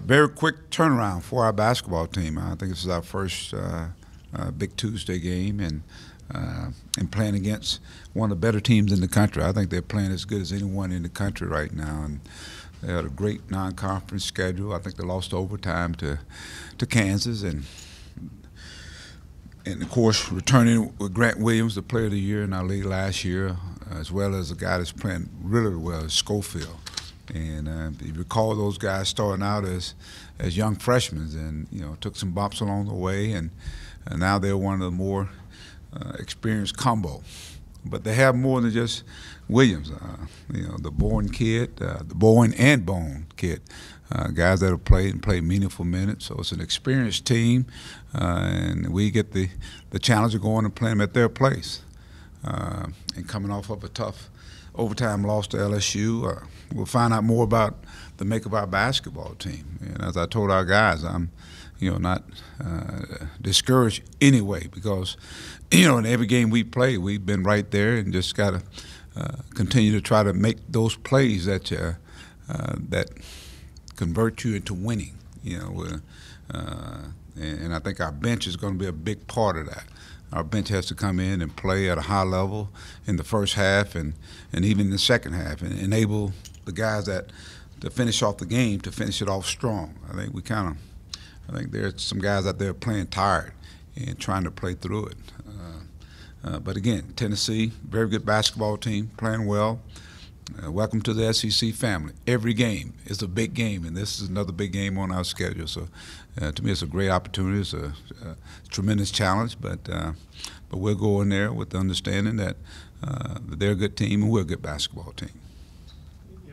Very quick turnaround for our basketball team. I think this is our first Big Tuesday game, and playing against one of the better teams in the country. I think they're playing as good as anyone in the country right now, and they had a great non-conference schedule. I think they lost overtime to Kansas, and of course returning with Grant Williams, the Player of the Year in our league last year, as well as a guy that's playing really well, Schofield. And if you recall, those guys starting out as young freshmen, and took some bumps along the way, and now they're one of the more experienced combo. But they have more than just Williams. The Bowen kid, the Bowen and Bone kid, guys that have played meaningful minutes. So it's an experienced team, and we get the challenge of going and playing them at their place. And coming off of a tough overtime loss to LSU, we'll find out more about the make of our basketball team. And as I told our guys, I'm not discouraged anyway, because in every game we play, we've been right there, and just got to continue to try to make those plays that that convert you into winning. And I think our bench is going to be a big part of that. Our bench has to come in and play at a high level in the first half and even in the second half, and enable the guys to finish off the game, to finish it off strong. I think there's some guys out there playing tired and trying to play through it. But again, Tennessee, very good basketball team, playing well. Welcome to the SEC family. Every game is a big game, and this is another big game on our schedule. So, to me, it's a great opportunity. It's a tremendous challenge, but we'll go in there with the understanding that they're a good team and we're a good basketball team.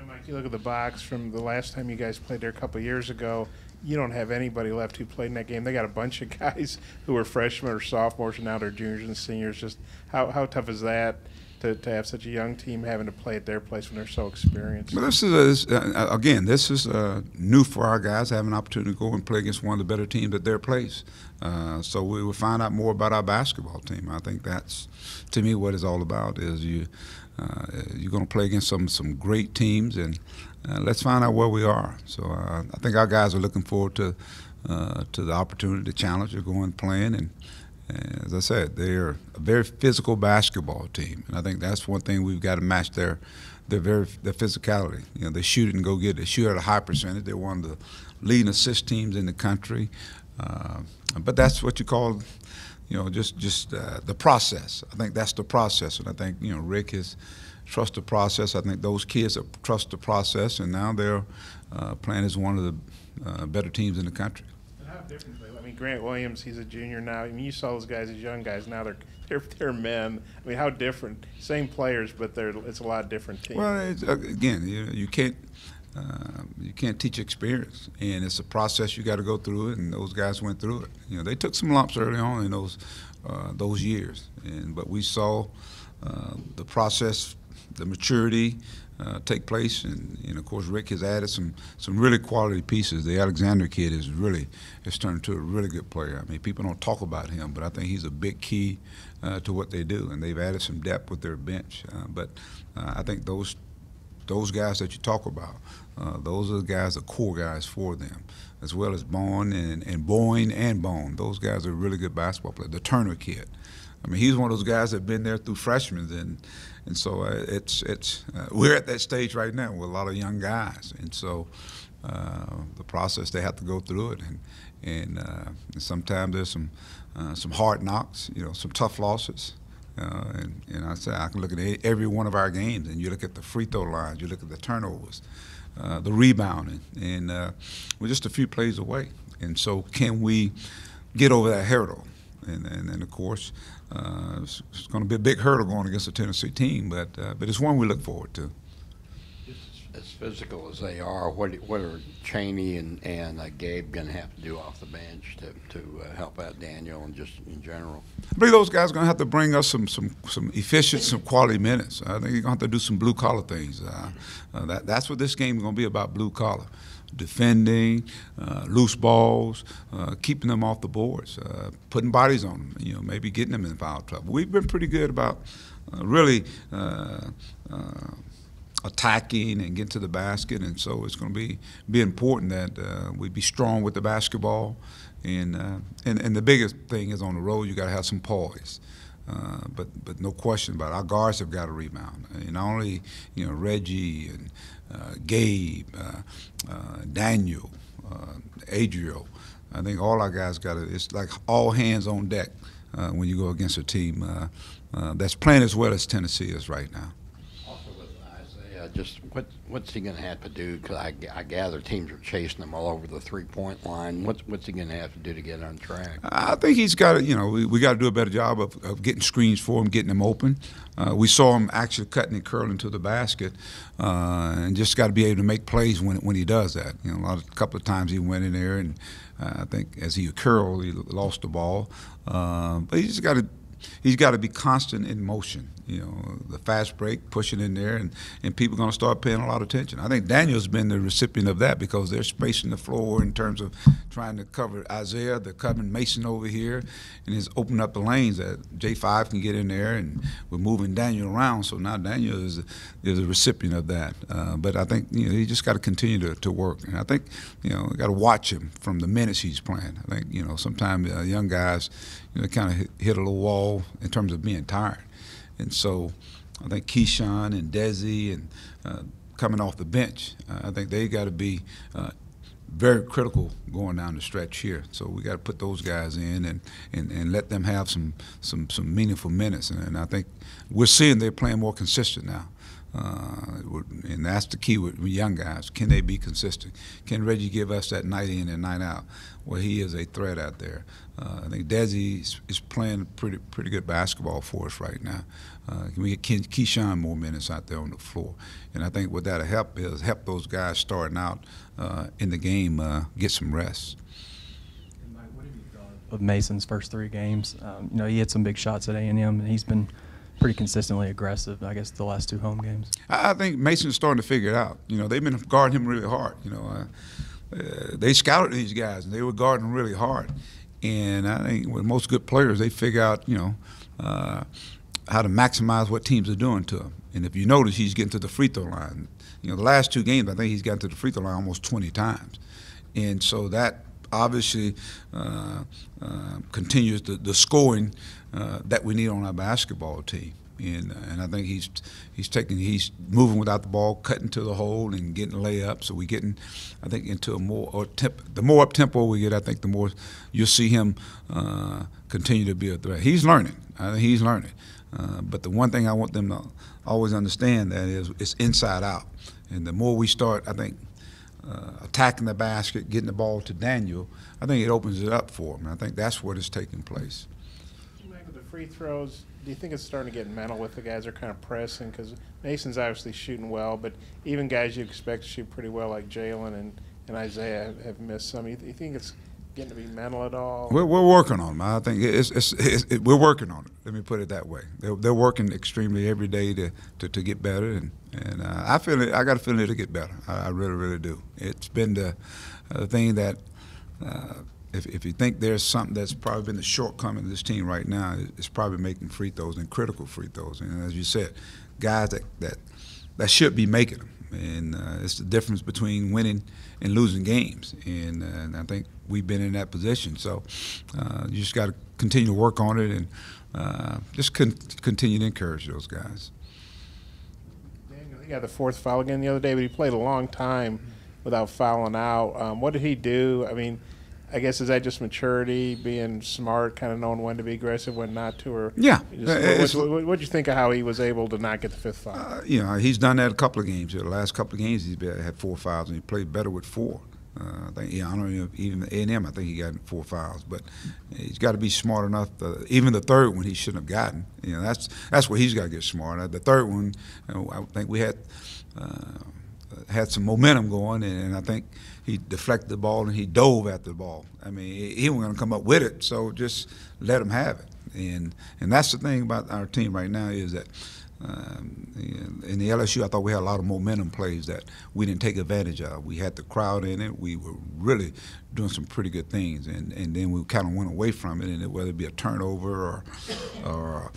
Mike, you look at the box from the last time you guys played there a couple of years ago. You don't have anybody left who played in that game. They got a bunch of guys who were freshmen or sophomores, and now they're juniors and seniors. Just how tough is that to have such a young team having to play at their place when they're so experienced? Well, this is new for our guys, having an opportunity to go and play against one of the better teams at their place. So we will find out more about our basketball team. I think that's, to me, what it's all about. Is you're going to play against some great teams, and let's find out where we are. So I think our guys are looking forward to the opportunity, the challenge of going and playing. And as I said, they're a very physical basketball team, and I think that's one thing we've got to match their physicality. They shoot it and go get it. They shoot at a high percentage. They're one of the leading assist teams in the country. But that's what you call, just the process. I think that's the process, and I think Rick has trust the process. I think those kids have trust the process, and now they're playing as one of the better teams in the country. And how different? Grant Williams, he's a junior now. You saw those guys as young guys. Now they're men. How different? Same players, but it's a lot different teams. Well, again, you can't teach experience, and it's a process. You got to go through it, and those guys went through it. They took some lumps early on in those years, but we saw the process, the maturity take place, and of course Rick has added some really quality pieces. The Alexander kid has turned into a really good player. People don't talk about him, but I think he's a big key to what they do, and they've added some depth with their bench. But I think those guys that you talk about, those are the guys, the core guys for them, as well as Bowen and Bowen and Bone. Those guys are really good basketball players. The Turner kid, he's one of those guys that have been there through freshmen, and so we're at that stage right now with a lot of young guys, and so the process, they have to go through it, and sometimes there's some hard knocks, some tough losses. And I say I can look at every one of our games, and you look at the free throw lines, you look at the turnovers, the rebounding, and we're just a few plays away. And so, can we get over that hurdle? And of course, it's going to be a big hurdle going against a Tennessee team, but it's one we look forward to. As physical as they are, what are Chaney and Gabe going to have to do off the bench to help out Daniel and just in general? I believe those guys are going to have to bring us some efficient, some quality minutes. I think you're going to have to do some blue collar things. That's what this game is going to be about: blue collar, defending, loose balls, keeping them off the boards, putting bodies on them. Maybe getting them in foul trouble. We've been pretty good about really attacking and get to the basket, and so it's going to be important that we be strong with the basketball, and the biggest thing is on the road you got to have some poise. But no question about it, our guards have got to rebound. And not only Reggie and Gabe, Daniel, Adriel. I think all our guys got to. It's like all hands on deck when you go against a team that's playing as well as Tennessee is right now. Also with Isaiah, just what's he going to have to do? Because I gather teams are chasing him all over the 3-point line. What's he going to have to do to get on track? I think he's got to. We got to do a better job of getting screens for him, getting him open. We saw him actually cutting and curling to the basket, and just got to be able to make plays when he does that. A couple of times he went in there, and I think as he curled, he lost the ball. But he's got to be constant in motion. The fast break, pushing in there, and people are going to start paying a lot of attention. I think Daniel's been the recipient of that because they're spacing the floor in terms of trying to cover Isaiah, they're covering Mason over here, and it's opening up the lanes that J5 can get in there, and we're moving Daniel around. So now Daniel is a recipient of that. But I think he just got to continue to work, and I think we got to watch him from the minutes he's playing. I think sometimes young guys kind of hit a little wall in terms of being tired. And so I think Keyshawn and Desi and coming off the bench, I think they got to be very critical going down the stretch here. So we got to put those guys in and let them have some meaningful minutes. And I think we're seeing they're playing more consistent now. And that's the key with young guys. Can they be consistent? Can Reggie give us that night in and night out? Well, he is a threat out there. I think Desi is playing pretty good basketball for us right now. Can we get Keyshawn more minutes out there on the floor? And I think what that'll help is help those guys starting out in the game get some rest. And Mike, what have you thought of Mason's first 3 games? He had some big shots at A&M, and he's been pretty consistently aggressive, I guess, the last 2 home games. I think Mason's starting to figure it out. They've been guarding him really hard. They scouted these guys, and they were guarding really hard. And I think with most good players, they figure out, how to maximize what teams are doing to him. And if you notice, he's getting to the free throw line. The last 2 games, I think he's gotten to the free throw line almost 20 times. And so that obviously continues the scoring that we need on our basketball team. And I think he's moving without the ball, cutting to the hole and getting layups. So we're getting, I think, into a the more up tempo we get, I think the more you'll see him continue to be a threat. He's learning. I think he's learning. But the one thing I want them to always understand that is it's inside out. And the more we start, I think, attacking the basket, getting the ball to Daniel, I think it opens it up for him. And I think that's what is taking place. Mike, with the free throws, do you think it's starting to get mental with the guys? They're kind of pressing because Mason's obviously shooting well, but even guys you expect to shoot pretty well like Jalen and Isaiah have missed some. You think it's getting to be mental at all? We're working on them. I think we're working on it. Let me put it that way. They're working extremely every day to get better, and I feel it. I got a feeling it'll get better. I really do. It's been the thing that. If you think there's something that's probably been the shortcoming of this team right now, it's probably making free throws and critical free throws. And as you said, guys that should be making them. And it's the difference between winning and losing games. And I think we've been in that position. So you just got to continue to work on it and just continue to encourage those guys. Daniel, he got the 4th foul again the other day, but he played a long time without fouling out. What did he do? I mean, I guess is that just maturity, being smart, kind of knowing when to be aggressive, when not to, or yeah. What do you think of how he was able to not get the 5th foul? He's done that a couple of games. The last couple of games he's had 4 fouls, and he played better with 4. I think I don't know, even A&M. I think he got 4 fouls, but he's got to be smart enough. Even the 3rd one he shouldn't have gotten. That's where he's got to get smart. The 3rd one, I think we had some momentum going, and I think he deflected the ball and he dove at the ball. I mean, he wasn't going to come up with it, so just let him have it. And that's the thing about our team right now is that in the LSU, I thought we had a lot of momentum plays that we didn't take advantage of. We had the crowd in it. We were really doing some pretty good things, and then we kind of went away from it, and whether it be a turnover or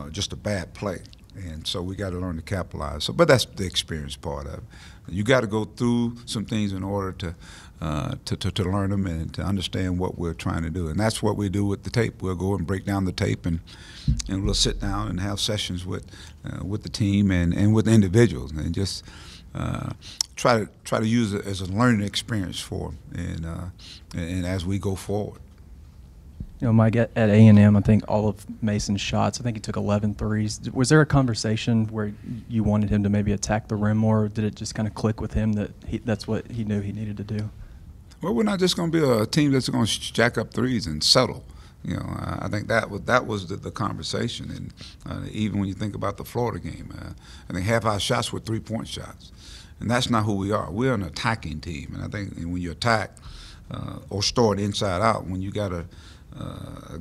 just a bad play. And so we got to learn to capitalize. So, but that's the experience part of it. You got to go through some things in order to learn them and to understand what we're trying to do. And that's what we do with the tape. We'll go and break down the tape, and we'll sit down and have sessions with the team and with individuals, and just try to use it as a learning experience for them, and as we go forward. You know, Mike, at A&M, I think all of Mason's shots, I think he took 11 threes. Was there a conversation where you wanted him to maybe attack the rim more, or did it just kind of click with him that that's what he knew he needed to do? Well, we're not just going to be a team that's going to jack up threes and settle. You know, I think that was the conversation. And even when you think about the Florida game, I think half our shots were three-point shots. And that's not who we are. We're an attacking team. And I think when you attack or start inside out, when you got a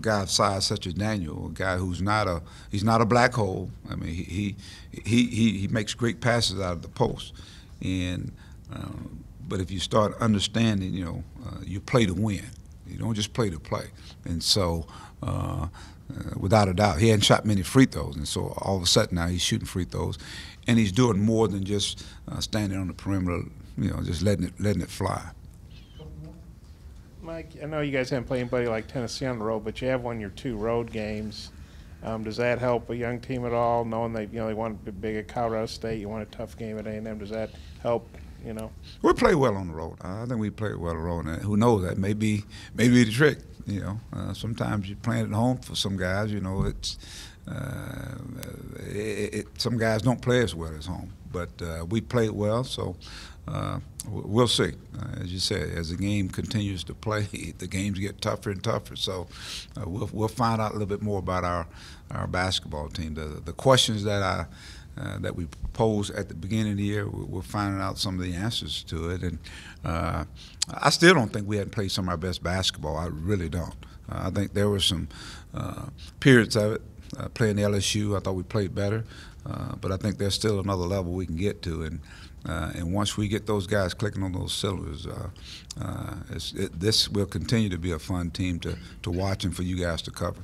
guy of size such as Daniel, a guy who's not a black hole. I mean, he makes great passes out of the post, and but if you start understanding, you know, you play to win. You don't just play to play. And so, without a doubt, he hadn't shot many free throws, and so all of a sudden now he's shooting free throws, and he's doing more than just standing on the perimeter, you know, just letting it fly. Mike, I know you guys haven't played anybody like Tennessee on the road, but you have won your 2 road games. Does that help a young team at all, knowing that, you know, they want a big at Colorado State, you want a tough game at A&M? Does that help, you know? We play well on the road. I think we play well on the road. And who knows, that may be the trick, you know. Sometimes you're playing at home for some guys, you know, it's some guys don't play as well as home. But we played well, so we'll see. As you said, as the game continues to play, the games get tougher and tougher. So we'll find out a little bit more about our basketball team. The questions that we posed at the beginning of the year, we're finding out some of the answers to it. And I still don't think we hadn't played some of our best basketball. I really don't. I think there were some periods of it. Playing LSU, I thought we played better, but I think there's still another level we can get to, and once we get those guys clicking on those cylinders, this will continue to be a fun team to watch and for you guys to cover.